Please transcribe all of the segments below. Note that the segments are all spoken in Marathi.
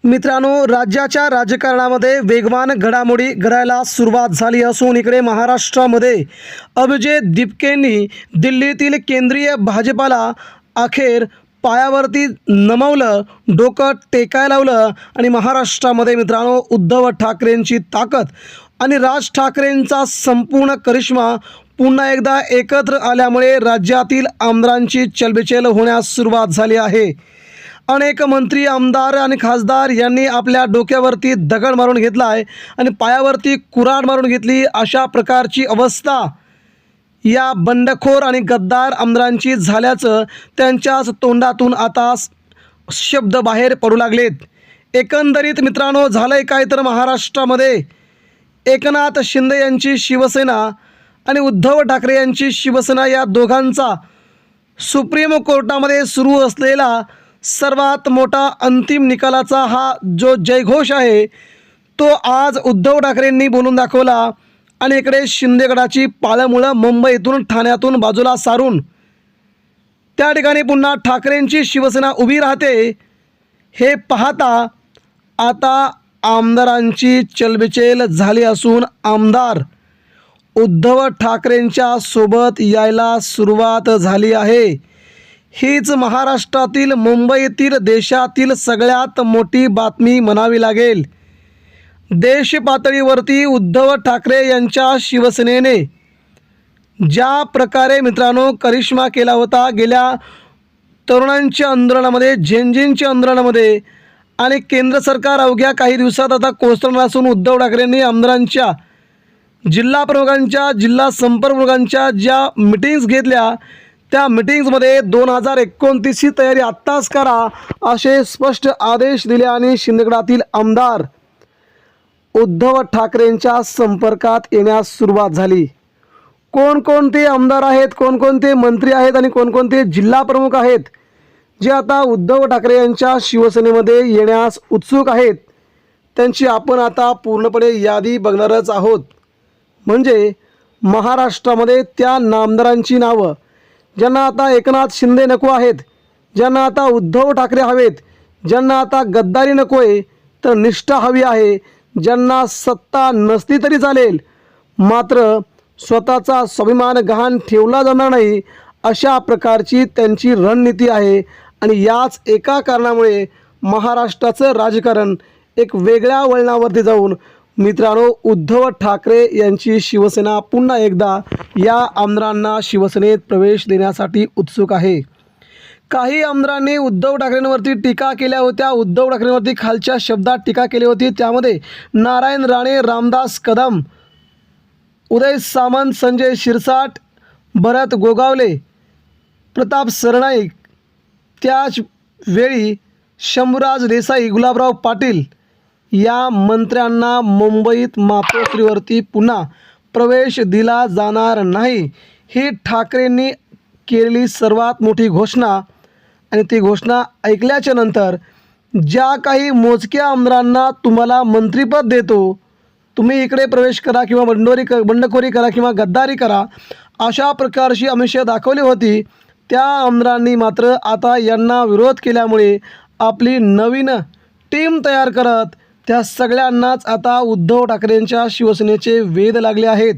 मित्रांनो, राज्याच्या राजकारणामध्ये वेगवान घडामोडी घडायला सुरुवात झाली असून इकडे महाराष्ट्रामध्ये अभिजित दीपकेंनी दिल्लीतील केंद्रीय भाजपाला अखेर पायावरती नमवलं, डोकं टेकायला लावलं आणि महाराष्ट्रामध्ये मित्रांनो उद्धव ठाकरेंची ताकद आणि राज ठाकरेंचा संपूर्ण करिश्मा पुन्हा एकदा एकत्र आल्यामुळे राज्यातील आमदारांची चलबिचल होण्यास सुरुवात झाली आहे। अनेक मंत्री, आमदार आणि खासदार यांनी आपल्या डोक्यावरती दगड मारून घेतला आहे आणि पायावरती कुऱ्हाड मारून घेतली। अशा प्रकारची अवस्था या बंडखोर आणि गद्दार आमदारांची झाल्याचं त्यांच्याच तोंडातून आता शब्द बाहेर पडू लागलेत। एकंदरीत मित्रांनो, झालंय काय तर महाराष्ट्रामध्ये एकनाथ शिंदे यांची शिवसेना आणि उद्धव ठाकरे यांची शिवसेना या दोघांचा सुप्रीम कोर्टामध्ये सुरू असलेला सर्वात मोठा अंतिम निकालाचा हा जो जयघोष आहे तो आज उद्धव ठाकरेंनी बोलून दाखवला आणि इकडे शिंदेगडाची पाळंमुळं मुंबईतून ठाण्यातून बाजूला सारून त्या ठिकाणी पुन्हा ठाकरेंची शिवसेना उभी राहते हे पाहता आता आमदारांची चलबिचेल झाली असून आमदार उद्धव ठाकरेंच्या सोबत यायला सुरुवात झाली आहे। हीच महाराष्ट्रातील, मुंबईतील, देशातील सगळ्यात मोठी बातमी म्हणावी लागेल। देश पातळीवरती उद्धव ठाकरे यांच्या शिवसेनेने ज्या प्रकारे मित्रांनो करिश्मा केला होता गेल्या तरुणांच्या आंदोलनामध्ये, झेंझेंच्या आंदोलनामध्ये, आणि केंद्र सरकार अवघ्या काही दिवसात आता कोसळणार असून उद्धव ठाकरेंनी आमदारांच्या, जिल्हा प्रमुखांच्या, जिल्हा संपर्क प्रमुखांच्या ज्या मीटिंग्स घेतल्या त्या मीटिंग्समध्ये 2029ची तयारी आत्ताच करा असे स्पष्ट आदेश दिले आणि शिंदेगडातील आमदार उद्धव ठाकरेंच्या संपर्कात येण्यास सुरुवात झाली। कोणकोणते आमदार आहेत, कोणकोणते मंत्री आहेत आणि कोणकोणते जिल्हा प्रमुख आहेत जे आता उद्धव ठाकरे यांच्या शिवसेनेमध्ये येण्यास उत्सुक आहेत त्यांची आपण आता पूर्णपणे यादी बघणारच आहोत। म्हणजे महाराष्ट्रामध्ये त्या नामदारांची नावं ज्यांना आता एकनाथ शिंदे नको आहेत, ज्यांना आता उद्धव ठाकरे हवेत, ज्यांना आता गद्दारी नको आहे तर निष्ठा हवी आहे, ज्यांना सत्ता नसली तरी चालेल मात्र स्वतःचा स्वाभिमान गहाण ठेवला जाणार नाही अशा प्रकारची त्यांची रणनीती आहे। आणि याच एका कारणामुळे महाराष्ट्राचं राजकारण एक वेगळ्या वळणावरती जाऊन मित्रांनो उद्धव ठाकरे यांची शिवसेना पुन्हा एकदा या आमदारांना शिवसेनेत प्रवेश देण्यासाठी उत्सुक आहे। काही आमदारांनी उद्धव ठाकरेंवरती टीका केल्या होत्या, उद्धव ठाकरेंवरती खालच्या शब्दात टीका केली होती। त्यामध्ये नारायण राणे, रामदास कदम, उदय सामंत, संजय शिरसाट, भरत गोगावले, प्रताप सरनाईक, त्याचवेळी शंभूराज देसाई, गुलाबराव पाटील या मंत्र्यांना मुंबईत मातोश्रीवरती पुन्हा प्रवेश दिला जाणार नाही ही ठाकरेंनी केलेली सर्वात मोठी घोषणा। आणि ती घोषणा ऐकल्याच्या नंतर ज्या काही मोजक्या आमदारांना तुम्हाला मंत्रिपद देतो, तुम्ही इकडे प्रवेश करा किंवा बंडखोरी करा किंवा गद्दारी करा अशा प्रकारची आमिषं दाखवली होती, त्या आमदारांनी मात्र आता यांना विरोध केल्यामुळे आपली नवीन टीम तयार करत त्या सगळ्यांनाच आता उद्धव ठाकरेंच्या शिवसेनेचे वेध लागले आहेत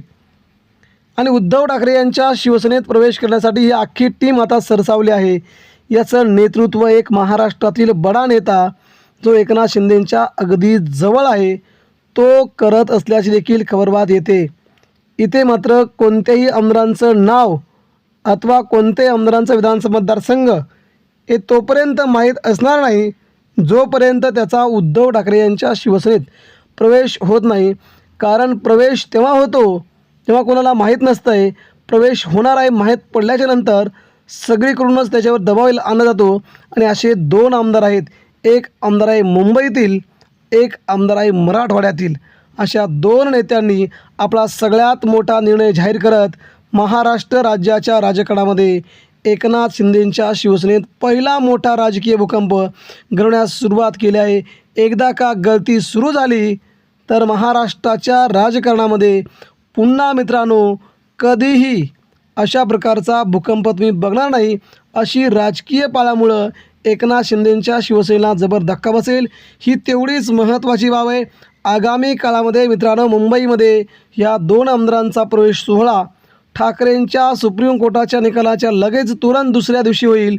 आणि उद्धव ठाकरे यांच्या शिवसेनेत प्रवेश करण्यासाठी ही अख्खी टीम आता सरसावली आहे। याचं नेतृत्व एक महाराष्ट्रातील बडा नेता जो एकनाथ शिंदेंच्या अगदी जवळ आहे तो करत असल्याची देखील खबरबात येते। इथे मात्र कोणत्याही आमदारांचं नाव अथवा कोणत्याही आमदारांचा विधानसभा मतदारसंघ हे तोपर्यंत माहीत असणार नाही जोपर्यंत त्याचा उद्धव ठाकरे यांच्या शिवसेनेत प्रवेश होत नाही। कारण प्रवेश तेव्हा होतो तेव्हा कोणाला माहीत नसतं आहे, प्रवेश होणार आहे माहीत पडल्याच्या नंतर सगळीकडूनच त्याच्यावर दबाव आणला जातो। आणि असे दोन आमदार आहेत, एक आमदार आहे मुंबईतील, एक आमदार आहे मराठवाड्यातील। अशा दोन नेत्यांनी आपला सगळ्यात मोठा निर्णय जाहीर करत महाराष्ट्र राज्याच्या राजकारणामध्ये एकनाथ शिंदेंच्या शिवसेनेत पहिला मोठा राजकीय भूकंप घडवण्यास सुरुवात केली आहे। एकदा का गळती सुरू झाली तर महाराष्ट्राच्या राजकारणामध्ये पुन्हा मित्रांनो कधीही अशा प्रकारचा भूकंप तुम्ही बघणार नाही अशी राजकीय पाळामुळं एकनाथ शिंदेंच्या शिवसेनेला जबर धक्का बसेल, ही तेवढीच महत्त्वाची बाब आहे. आगामी काळामध्ये मित्रांनो मुंबईमध्ये या 2 आमदारांचा प्रवेश सोहळा ठाकरेंच्या सुप्रीम कोर्टाच्या निकालाच्या लगेच तुरंत दुसऱ्या दिवशी होईल.